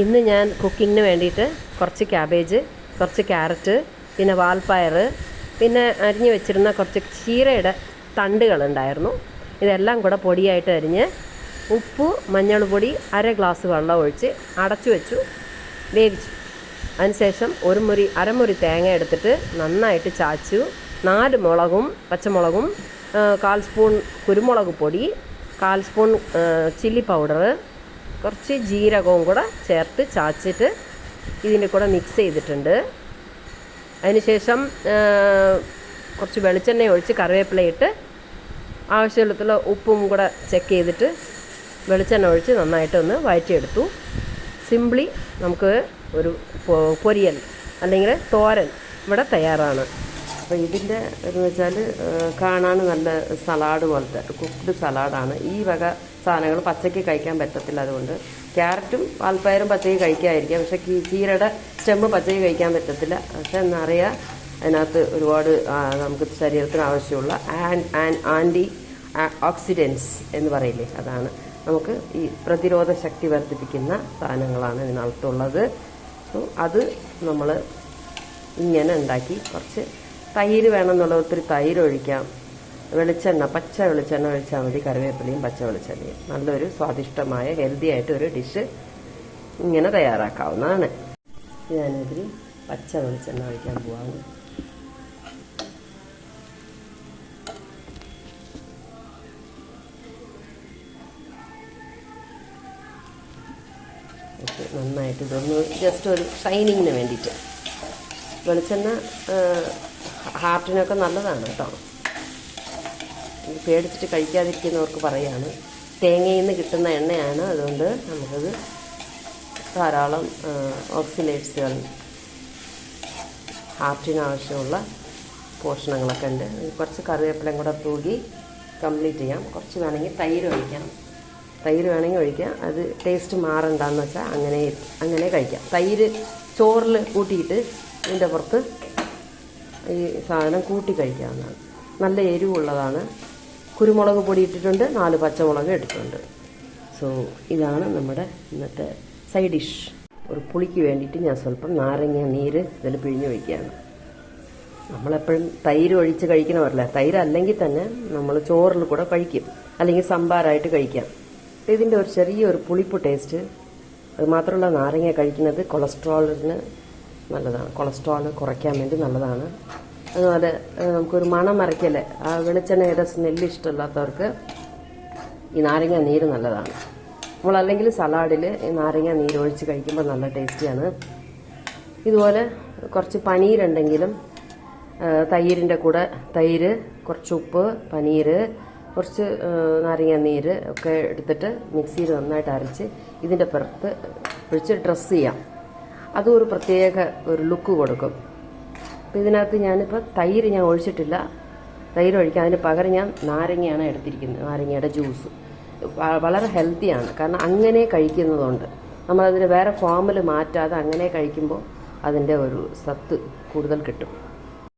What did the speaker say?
ഇന്ന് ഞാൻ കുക്കിങ്ങിന് വേണ്ടിയിട്ട് കുറച്ച് ക്യാബേജ്, കുറച്ച് ക്യാരറ്റ്, പിന്നെ വാൽപ്പയർ, പിന്നെ അരിഞ്ഞ് വെച്ചിരുന്ന കുറച്ച് ചീരയുടെ തണ്ടുകളുണ്ടായിരുന്നു. ഇതെല്ലാം കൂടെ പൊടിയായിട്ട് അരിഞ്ഞ് ഉപ്പ്, മഞ്ഞൾപ്പൊടി, 1/2 ഗ്ലാസ് വെള്ളം ഒഴിച്ച് അടച്ചു വെച്ചു, വേവിച്ചു. അതിനുശേഷം അരമുറി തേങ്ങ എടുത്തിട്ട് നന്നായിട്ട് ചാച്ചു. 4 മുളകും പച്ചമുളകും, 1/4 സ്പൂൺ കുരുമുളക് പൊടി, 1/4 സ്പൂൺ ചില്ലി പൗഡർ, കുറച്ച് ജീരകവും കൂടെ ചേർത്ത് ചാച്ചിട്ട് ഇതിൻ്റെ കൂടെ മിക്സ് ചെയ്തിട്ടുണ്ട്. അതിനുശേഷം കുറച്ച് വെളിച്ചെണ്ണ ഒഴിച്ച് കറിവേപ്പിലയിട്ട് ആവശ്യമുള്ള ഉപ്പും കൂടെ ചെക്ക് ചെയ്തിട്ട് വെളിച്ചെണ്ണ ഒഴിച്ച് നന്നായിട്ടൊന്ന് വഴറ്റിയെടുത്തു. സിംപ്ലി നമുക്ക് ഒരു പൊരിയൽ അല്ലെങ്കിൽ തോരൻ ഇവിടെ തയ്യാറാണ്. അപ്പോൾ ഇതിൻ്റെ എന്ന് വെച്ചാൽ കാണാൻ നല്ല സലാഡ് പോലത്തെ കുക്ക്ഡ് സലാഡാണ്. ഈ വക സാധനങ്ങൾ പച്ചയ്ക്ക് കഴിക്കാൻ പറ്റത്തില്ല. അതുകൊണ്ട് ക്യാരറ്റും വാൽപ്പയറും പച്ചയ്ക്ക് കഴിക്കാതിരിക്കാം. പക്ഷേ ചീരയുടെ സ്റ്റെമ്മ് പച്ചയ്ക്ക് കഴിക്കാൻ പറ്റത്തില്ല. പക്ഷേ എന്നറിയാം അതിനകത്ത് ഒരുപാട് നമുക്ക് ശരീരത്തിന് ആവശ്യമുള്ള ആൻറ്റി ഓക്സിഡൻസ് എന്ന് പറയില്ലേ, അതാണ് നമുക്ക് ഈ പ്രതിരോധ ശക്തി വർദ്ധിപ്പിക്കുന്ന സാധനങ്ങളാണ് ഇതിനകത്തുള്ളത്. സോ അത് നമ്മൾ ഇങ്ങനെ ഉണ്ടാക്കി കുറച്ച് തൈര് വേണമെന്നുള്ള ഒത്തിരി തൈര് ഒഴിക്കാം. പച്ച വെളിച്ചെണ്ണ ഒഴിച്ചാൽ മതി. കറിവേപ്പിലയും പച്ച വെളിച്ചെണ്ണയും. നല്ലൊരു സ്വാദിഷ്ടമായ ഹെൽത്തി ആയിട്ടൊരു ഡിഷ് ഇങ്ങനെ തയ്യാറാക്കാവുന്നതാണ്. ഞാനിതിൽ പച്ച വെളിച്ചെണ്ണ ഒഴിക്കാൻ പോവാണ്. നന്നായിട്ട് ഇതൊന്ന് ജസ്റ്റ് ഒരു ഷൈനിങ്ങിന് വേണ്ടിയിട്ട്. വെളിച്ചെണ്ണ ഹാർട്ടിനൊക്കെ നല്ലതാണ് കേട്ടോ. പേടിച്ചിട്ട് കഴിക്കാതിരിക്കുന്നവർക്ക് പറയാണ്. തേങ്ങയിൽ നിന്ന് കിട്ടുന്ന എണ്ണയാണ്. അതുകൊണ്ട് നമുക്കത് ധാരാളം ഓക്സിലേറ്റ്സുകൾ, ഹാർട്ടിന് ആവശ്യമുള്ള പോഷണങ്ങളൊക്കെ ഉണ്ട്. കുറച്ച് കറിവേപ്പിലയും കൂടെ തൂകി കംപ്ലീറ്റ് ചെയ്യാം. കുറച്ച് വേണമെങ്കിൽ തൈര് ഒഴിക്കാം. അത് ടേസ്റ്റ് മാറണ്ടെന്ന് വെച്ചാൽ അങ്ങനെ കഴിക്കാം. തൈര് ചോറിൽ കൂട്ടിയിട്ട് ഇതിൻ്റെ പുറത്ത് ഈ സാധനം കൂട്ടി കഴിക്കാവുന്നതാണ്. നല്ല എരിവുള്ളതാണ്. കുരുമുളക് പൊടി ഇട്ടിട്ടുണ്ട്, 4 പച്ചമുളക് ഇട്ടിട്ടുണ്ട്. സോ ഇതാണ് നമ്മുടെ ഇന്നത്തെ സൈഡ് ഡിഷ്. ഒരു പുളിക്ക് വേണ്ടിയിട്ട് ഞാൻ സ്വല്പം നാരങ്ങ നീര് ഇതിൽ പിഴിഞ്ഞ് വയ്ക്കുകയാണ്. നമ്മളെപ്പോഴും തൈര് ഒഴിച്ച് കഴിക്കണമല്ല. തൈര് അല്ലെങ്കിൽ തന്നെ നമ്മൾ ചോറിൽ കൂടെ കഴിക്കും, അല്ലെങ്കിൽ സംഭാരമായിട്ട് കഴിക്കാം. ഇതിൻ്റെ ഒരു ചെറിയൊരു പുളിപ്പ് ടേസ്റ്റ്. അത് മാത്രമല്ല, നാരങ്ങ കഴിക്കുന്നത് കൊളസ്ട്രോളിന് നല്ലതാണ്. കൊളസ്ട്രോൾ കുറയ്ക്കാൻ വേണ്ടി നല്ലതാണ്. അതുപോലെ നമുക്കൊരു മണം മറയ്ക്കല്ലേ, ആ വെളിച്ചെണ്ണയുടെ സ്മെല്ല് ഇഷ്ടമില്ലാത്തവർക്ക് ഈ നാരങ്ങ നീര് നല്ലതാണ്. നമ്മളല്ലെങ്കിൽ സലാഡിൽ ഈ നാരങ്ങ നീര് ഒഴിച്ച് കഴിക്കുമ്പോൾ നല്ല ടേസ്റ്റിയാണ്. ഇതുപോലെ കുറച്ച് പനീരുണ്ടെങ്കിലും തൈരിൻ്റെ കൂടെ തൈര്, കുറച്ച് ഉപ്പ്, പനീര്, കുറച്ച് നാരങ്ങ നീര് ഒക്കെ എടുത്തിട്ട് മിക്സിയിൽ നന്നായിട്ട് അരച്ച് ഇതിൻ്റെ പുറത്ത് ഒഴിച്ച് ഡ്രസ്സ് ചെയ്യാം. അതും ഒരു പ്രത്യേക ഒരു ലുക്ക് കൊടുക്കും. അപ്പോൾ ഇതിനകത്ത് ഞാനിപ്പോൾ തൈര് ഞാൻ ഒഴിച്ചിട്ടില്ല. തൈര് ഒഴിക്കാൻ അതിന് പകരം ഞാൻ നാരങ്ങയാണ് എടുത്തിരിക്കുന്നത്. നാരങ്ങയുടെ ജ്യൂസ് വളരെ ഹെൽത്തിയാണ്. കാരണം അങ്ങനെ കഴിക്കുന്നതുകൊണ്ട് നമ്മളതിന് വേറെ ഫോമിൽ മാറ്റാതെ അങ്ങനെ കഴിക്കുമ്പോൾ അതിൻ്റെ ഒരു സത്ത് കൂടുതൽ കിട്ടും.